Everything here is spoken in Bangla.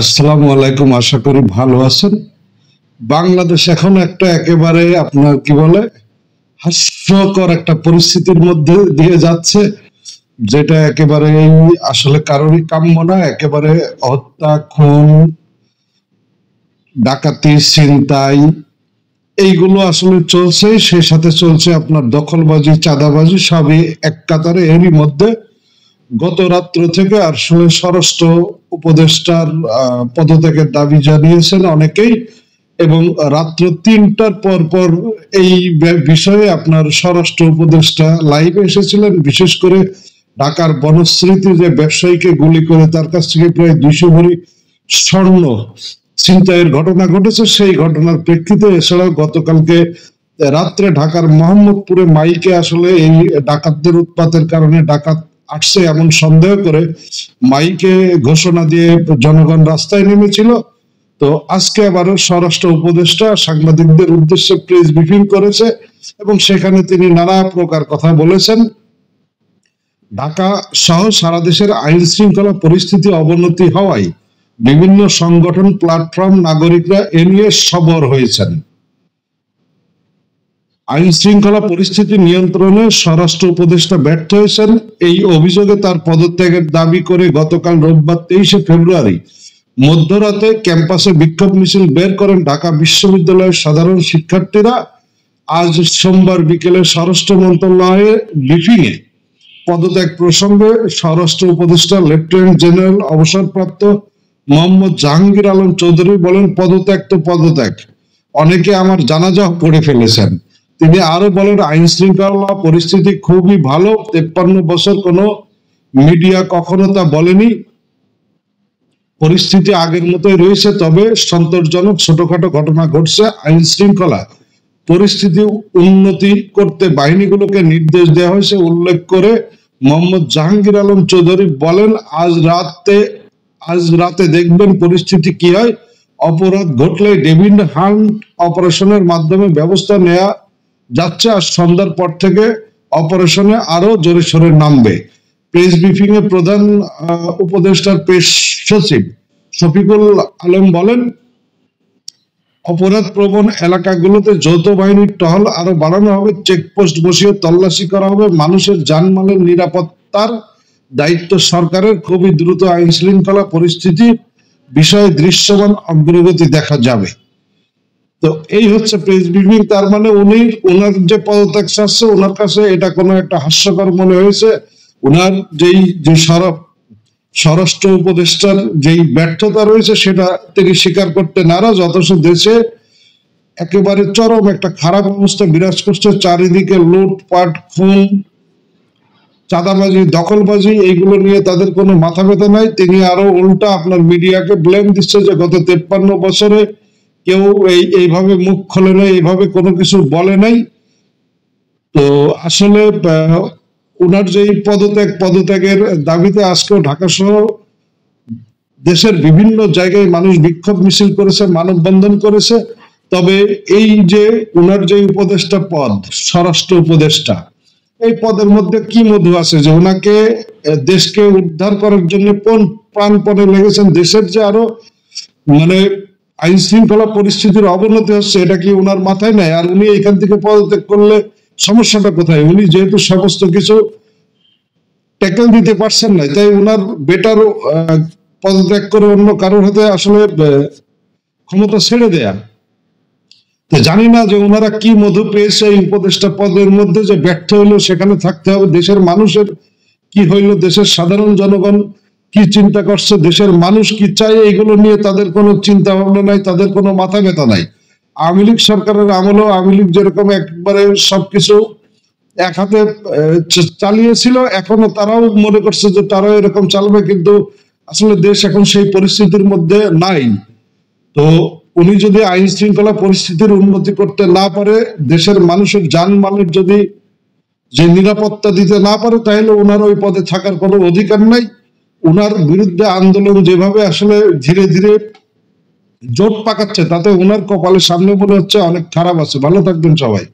আসসালামু আলাইকুম, আশা করি ভালো আছেন। বাংলাদেশ এখন একটা একেবারে আপনার কি বলে হাস্যকর একটা পরিস্থিতির মধ্যে দিয়ে যাচ্ছে, যেটা একেবারে আসলে কারোরই কাম্য না। একেবারে হত্যা, খুন, ডাকাতি, ছিনতাই এইগুলো আসলে চলছে, সেই সাথে চলছে আপনার দখলবাজি, চাঁদাবাজি, সবই এক কাতারে। এরই মধ্যে গত রাত্র থেকে আসলে স্বরাষ্ট্র উপদেষ্টার পদত্যাগের দাবি জানিয়েছেন অনেকেই, এবং রাত্র ৩টার পর পর এই বিষয়ে আপনার স্বরাষ্ট্র উপদেষ্টা লাইভে এসেছিলেন। বিশেষ করে ঢাকার বনশ্রীতে যে ব্যবসায়ীকে গুলি করে তার কাছ থেকে প্রায় ২০০ ভরি স্বর্ণ ছিনতাইয়ের ঘটনা ঘটেছে, সেই ঘটনার প্রেক্ষিতে এছাড়াও গতকালকে রাত্রে ঢাকার মোহাম্মদপুরে মাইকে আসলে এই ডাকাতদের উৎপাতের কারণে ডাকাত আসছে এমন সন্দেহ করে মাইকে ঘোষণা দিয়ে জনগণ রাস্তায় নেমেছিল। তো আজকে আবারও স্বরাষ্ট্র উপদেষ্টা সাংবাদিকদের উদ্দেশ্যে প্রেস ব্রিফিং করেছে এবং সেখানে তিনি নানা প্রকার কথা বলেছেন। ঢাকা সহ সারা দেশের আইন শৃঙ্খলা পরিস্থিতি অবনতি হওয়ায় বিভিন্ন সংগঠন, প্ল্যাটফর্ম, নাগরিকরা এ নিয়ে সরব হয়েছেন। আইন শৃঙ্খলা পরিস্থিতি নিয়ন্ত্রণে স্বরাষ্ট্র উপদেষ্টা ব্যর্থ হয়েছেন, এই অভিযোগে তার পদত্যাগের দাবি করে গতকাল রোববার ২৩শে ফেব্রুয়ারি মধ্যরাতে ক্যাম্পাসে বিক্ষোভ মিছিল বের করেন ঢাকা বিশ্ববিদ্যালয়ের সাধারণ শিক্ষার্থীরা। আজ সোমবার বিকেলে স্বরাষ্ট্র মন্ত্রণালয়ের ব্রিফিংয়ে পদত্যাগ প্রসঙ্গে স্বরাষ্ট্র উপদেষ্টা লেফটেন্যান্ট জেনারেল অবসরপ্রাপ্ত মোহাম্মদ জাহাঙ্গীর আলম চৌধুরী বলেন, পদত্যাগ তো পদত্যাগ, অনেকে আমার জানাজা পড়ে ফেলেছেন। তিনি আরো বলেন, আইন শৃঙ্খলা পরিস্থিতি খুবই ভালো, ৫৩ বছর কোনো মিডিয়া কখনো তা বলেনি। পরিস্থিতি আগের মতোই রয়েছে, তবে সন্তোষজনক ছোটখাটো ঘটনা ঘটছে। আইন শৃঙ্খলা পরিস্থিতি উন্নতি করতে বাহিনীগুলোকে নির্দেশ দেওয়া হয়েছে উল্লেখ করে মোহাম্মদ জাহাঙ্গীর আলম চৌধুরী বলেন, আজ রাতে দেখবেন পরিস্থিতি কি হয়। অপরাধ ঘটলে ডেভিড হান্ট অপারেশনের মাধ্যমে ব্যবস্থা নেওয়া যাচ্ছে, আর সন্ধ্যার পর থেকে অপারেশনে আরো জোরে সোরে নামবে। প্রেস ব্রিফিং এ প্রধান উপদেষ্টার প্রেস সচিব শফিকুল আলম বলেন, অপরাধ প্রবণ এলাকাগুলোতে যৌথ বাহিনীর টহল আরো বাড়ানো হবে, চেকপোস্ট বসিয়ে তল্লাশি করা হবে। মানুষের জানমালের নিরাপত্তার দায়িত্ব সরকারের। খুবই দ্রুত আইন শৃঙ্খলা পরিস্থিতি বিষয়ে দৃশ্যমান অগ্রগতি দেখা যাবে। তো এই হচ্ছে প্রেস ব্রিফিং। তার মানে ওনার যে পদত্যাগ চাচ্ছে, ওনার কাছে এটা কোনো একটা হাস্যকর মনে হয়েছে। ওনার যে স্বরাষ্ট্র উপদেষ্টার যেই ব্যর্থতা রয়েছে সেটা তিনি স্বীকার করতে নারাজ। অথচ দেশে একেবারে চরম একটা খারাপ অবস্থা বিরাজ করছে, চারিদিকে লুটপাট, খুন, চাঁদাবাজি, দখলবাজি, এইগুলো নিয়ে তাদের কোনো মাথা ব্যথা নাই। তিনি আরো উল্টা আপনার মিডিয়াকে ব্লেম দিচ্ছে যে গত ৫৩ বছরে কেউ এইভাবে মুখ খোলে নাই, এইভাবে কোনো কিছু বলে নাই। তো আসলে উনার যে পদত্যাগের দাবিতে আজকেও ঢাকা সহ দেশের বিভিন্ন জায়গায় মানুষ বিক্ষোভ মিছিল করেছে, মানববন্ধন করেছে। তবে এই যে উনার যে উপদেষ্টা পদ, স্বরাষ্ট্র উপদেষ্টা, এই পদের মধ্যে কি মধু আছে যে ওনাকে দেশকে উদ্ধার করার জন্য প্রাণপণে লেগেছেন। দেশের যে আরো মানে আইন শৃঙ্খলা পরিস্থিতির অবনতি হচ্ছে, এটা কি ওনার মাথায় নাই? আর উনি এখান থেকে পদত্যাগ করলে সমস্যাটা কোথায়? উনি যেহেতু সমস্ত কিছু ট্যাকেল দিতে পারছেন না, তাই উনার বেটার পদত্যাগ করে অন্য কারোর হাতে আসলে ক্ষমতা ছেড়ে দেয়া। তো জানি না যে ওনারা কি মধু পেয়েছে এই উপদেষ্টা পদের মধ্যে, যে ব্যর্থ হইলো সেখানে থাকতে হবে। দেশের মানুষের কি হইলো, দেশের সাধারণ জনগণ কি চিন্তা করছে, দেশের মানুষ কি চায়, এইগুলো নিয়ে তাদের কোনো চিন্তা ভাবনা নাই, তাদের কোনো মাথা ব্যথা নাই। আওয়ামী লীগ সরকারের আমলেও আওয়ামী লীগ যেরকম একবারে সবকিছু এক হাতে চালিয়েছিল, এখনো তারাও মনে করছে যে তারাও এরকম চালাবে, কিন্তু আসলে দেশ এখন সেই পরিস্থিতির মধ্যে নাই। তো উনি যদি আইন শৃঙ্খলা পরিস্থিতির উন্নতি করতে না পারে, দেশের মানুষের জানমালের যদি যে নিরাপত্তা দিতে না পারে, তাহলে ওনার ওই পদে থাকার কোনো অধিকার নাই। ওনার বিরুদ্ধে আন্দোলন যেভাবে আসলে ধীরে ধীরে জোট পাকাচ্ছে, তাতে ওনার কপালের সামনে মনে হচ্ছে অনেক খারাপ আছে। ভালো থাকবেন সবাই।